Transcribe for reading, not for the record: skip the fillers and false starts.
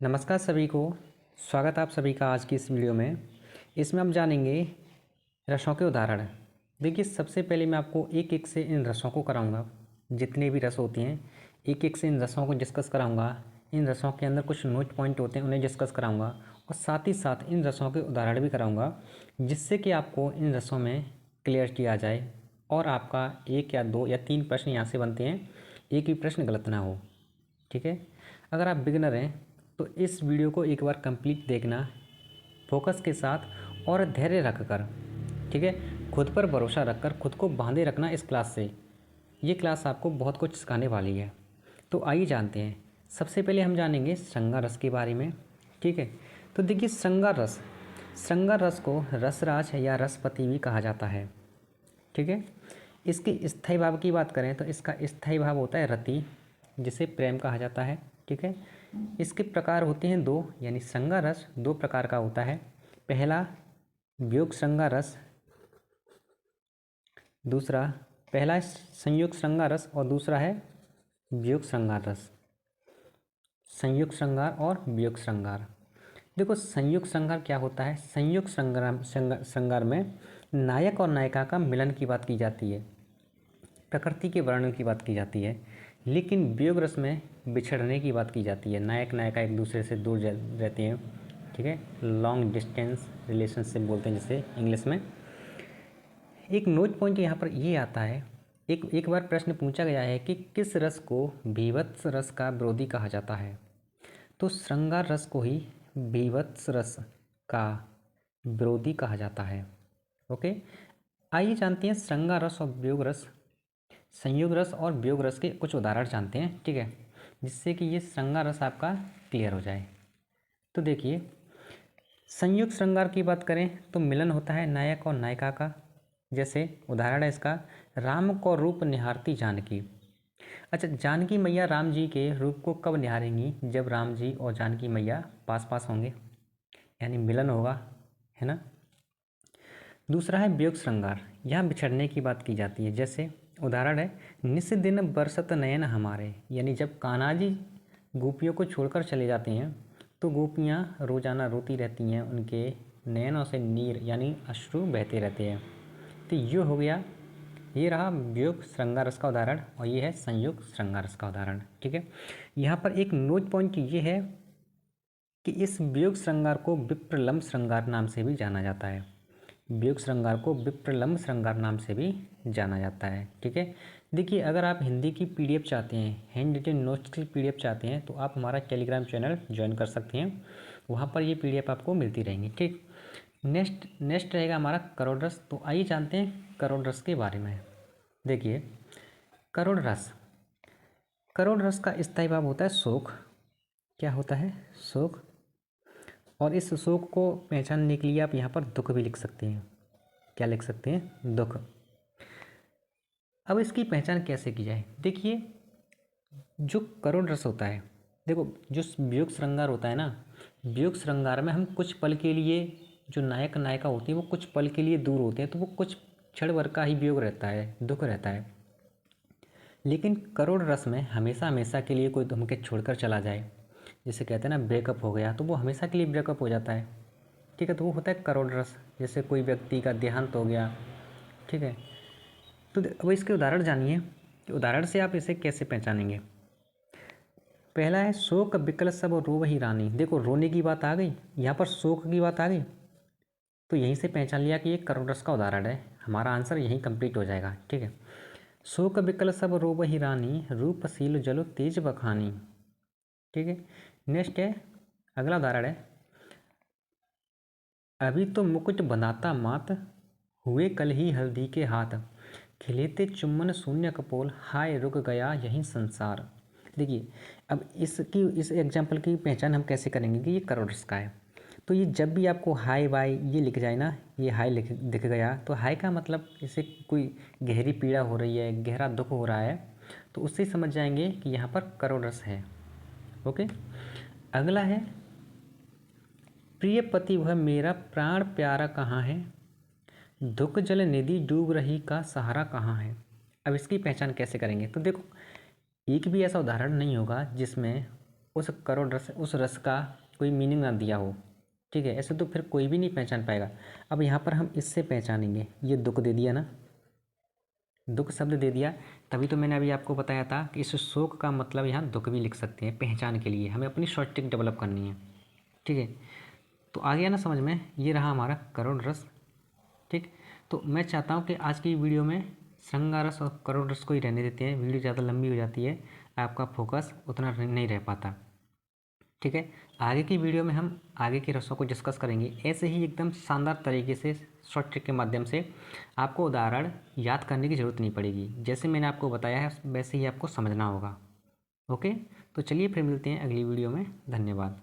नमस्कार सभी को। स्वागत है आप सभी का आज की इस वीडियो में। इसमें हम जानेंगे रसों के उदाहरण। देखिए, सबसे पहले मैं आपको एक एक से इन रसों को कराऊंगा। जितने भी रस होती हैं एक एक से इन रसों को डिस्कस कराऊंगा। इन रसों के अंदर कुछ नोट पॉइंट होते हैं, उन्हें डिस्कस कराऊंगा और साथ ही साथ इन रसों के उदाहरण भी कराऊंगा, जिससे कि आपको इन रसों में क्लियर किया जाए और आपका एक या दो या तीन प्रश्न यहाँ से बनते हैं, एक भी प्रश्न गलत ना हो। ठीक है। अगर आप बिगिनर हैं तो इस वीडियो को एक बार कंप्लीट देखना, फोकस के साथ और धैर्य रखकर। ठीक है। खुद पर भरोसा रखकर खुद को बांधे रखना इस क्लास से। ये क्लास आपको बहुत कुछ सिखाने वाली है। तो आइए जानते हैं। सबसे पहले हम जानेंगे श्रृंगार रस के बारे में। ठीक है। तो देखिए, श्रृंगार रस को रसराज या रसपति भी कहा जाता है। ठीक है। इसके स्थायी भाव की बात करें तो इसका स्थायी भाव होता है रति, जिसे प्रेम कहा जाता है। ठीक है। इसके प्रकार होते हैं दो, यानी श्रृंगार रस दो प्रकार का होता है। पहला वियोग श्रृंगार रस, पहला है संयोग श्रृंगार रस और दूसरा है वियोग श्रृंगार रस। संयोग श्रृंगार और वियोग श्रृंगार। देखो, संयोग श्रृंगार क्या होता है। संयोग श्रृंगार में नायक और नायिका का मिलन की बात की जाती है, प्रकृति के वर्णन की बात की जाती है। लेकिन वियोग रस में बिछड़ने की बात की जाती है। नायक नायिका एक दूसरे से दूर रहते हैं। ठीक है। लॉन्ग डिस्टेंस रिलेशनशिप बोलते हैं जिसे इंग्लिश में। एक नोट पॉइंट यहाँ पर ये आता है, एक बार प्रश्न पूछा गया है कि किस रस को भीभत्स रस का विरोधी कहा जाता है। तो श्रृंगार रस को ही भीभत्स रस का विरोधी कहा जाता है। ओके। आइए जानते हैं श्रृंगार रस और वियोग रस, संयोग रस और वियोग रस के कुछ उदाहरण जानते हैं। ठीक है, जिससे कि ये श्रृंगार रस आपका क्लियर हो जाए। तो देखिए, संयोग श्रृंगार की बात करें तो मिलन होता है नायक और नायिका का। जैसे उदाहरण है इसका, राम को रूप निहारती जानकी। अच्छा, जानकी मैया राम जी के रूप को कब निहारेंगी? जब राम जी और जानकी मैया पास पास होंगे, यानी मिलन होगा, है ना। दूसरा है वियोग श्रृंगार, यहाँ बिछड़ने की बात की जाती है। जैसे उदाहरण है, निस दिन बरसत नयन हमारे, यानी जब कान्हा जी गोपियों को छोड़कर चले जाते हैं तो गोपियाँ रोजाना रोती रहती हैं, उनके नयनों से नीर यानी अश्रु बहते रहते हैं। तो ये हो गया, ये रहा वियोग श्रृंगार रस का उदाहरण और ये है संयोग श्रृंगार रस का उदाहरण। ठीक है। यहाँ पर एक नोट पॉइंट ये है कि इस वियोग श्रृंगार को विप्रलम्ब श्रृंगार नाम से भी जाना जाता है। वियोग श्रृंगार को विप्रलम्ब श्रृंगार नाम से भी जाना जाता है। ठीक है। देखिए, अगर आप हिंदी की पीडीएफ चाहते हैं, हैंड रिटन नोट्स की पीडीएफ चाहते हैं, तो आप हमारा टेलीग्राम चैनल ज्वाइन कर सकते हैं। वहाँ पर ये पीडीएफ आपको मिलती रहेंगी। ठीक। नेक्स्ट रहेगा हमारा करोड़ रस। तो आइए जानते हैं करोड़ रस के बारे में। देखिए, करोड़ रस का स्थायी भाव होता है शोक। क्या होता है? शोक। और इस शोक को पहचानने के लिए आप यहाँ पर दुख भी लिख सकते हैं। क्या लिख सकते हैं? दुख। अब इसकी पहचान कैसे की जाए? देखिए, जो करोड़ रस होता है, देखो जो वियोग श्रृंगार होता है ना, वियोग श्रृंगार में हम कुछ पल के लिए, जो नायक नायिका होती है वो कुछ पल के लिए दूर होते हैं, तो वो कुछ क्षण भर का ही वियोग रहता है, दुख रहता है। लेकिन करोड़ रस में हमेशा हमेशा के लिए कोई हमके छोड़कर चला जाए, जैसे कहते हैं ना ब्रेकअप हो गया, तो वो हमेशा के लिए ब्रेकअप हो जाता है। ठीक है। तो वो होता है करोड़ रस। जैसे कोई व्यक्ति का देहांत हो गया। ठीक है। तो अब इसके उदाहरण जानिए कि उदाहरण से आप इसे कैसे पहचानेंगे। पहला है, शोक विकल सब रोवहि रानी। देखो, रोने की बात आ गई, यहाँ पर शोक की बात आ गई, तो यहीं से पहचान लिया कि ये करोड़ रस का उदाहरण है। हमारा आंसर यहीं कंप्लीट हो जाएगा। ठीक है। शोक विकल सब रोवहि रानी, रूपशील जलो तेज बखानी। ठीक है। नेक्स्ट है, अगला उदाहरण है, अभी तो मुकुट बनाता मात, हुए कल ही हल्दी के हाथ, खिलेते चुम्बन शून्य कपोल, हाय रुक गया यही संसार। देखिए, अब इस एग्जाम्पल की पहचान हम कैसे करेंगे कि ये करोड़ रस का है। तो ये जब भी आपको हाय वाई ये लिख जाए ना, ये हाय दिख गया, तो हाय का मतलब इसे कोई गहरी पीड़ा हो रही है, गहरा दुख हो रहा है, तो उससे समझ जाएंगे कि यहाँ पर करोड़ रस है। ओके। अगला है, प्रिय पति वह मेरा प्राण प्यारा कहाँ है, दुख जल निधि डूब रही का सहारा कहाँ है। अब इसकी पहचान कैसे करेंगे? तो देखो, एक भी ऐसा उदाहरण नहीं होगा जिसमें उस करुण रस, उस रस का कोई मीनिंग ना दिया हो, ठीक है, ऐसे तो फिर कोई भी नहीं पहचान पाएगा। अब यहाँ पर हम इससे पहचानेंगे, ये दुख दे दिया ना, दुख शब्द दे दिया, तभी तो मैंने अभी आपको बताया था कि इस शोक का मतलब यहाँ दुख भी लिख सकते हैं पहचान के लिए, हमें अपनी शॉर्ट ट्रिक डेवलप करनी है, ठीक है। तो आ गया ना समझ में, ये रहा हमारा करुण रस, ठीक। तो मैं चाहता हूँ कि आज की वीडियो में श्रृंगार रस और करुण रस को ही रहने देते हैं, वीडियो ज़्यादा लंबी हो जाती है, आपका फोकस उतना नहीं रह पाता, ठीक है। आगे की वीडियो में हम आगे के रसों को डिस्कस करेंगे, ऐसे ही एकदम शानदार तरीके से शॉर्ट ट्रिक के माध्यम से आपको उदाहरण याद करने की ज़रूरत नहीं पड़ेगी, जैसे मैंने आपको बताया है वैसे ही आपको समझना होगा। ओके, तो चलिए फिर मिलते हैं अगली वीडियो में, धन्यवाद।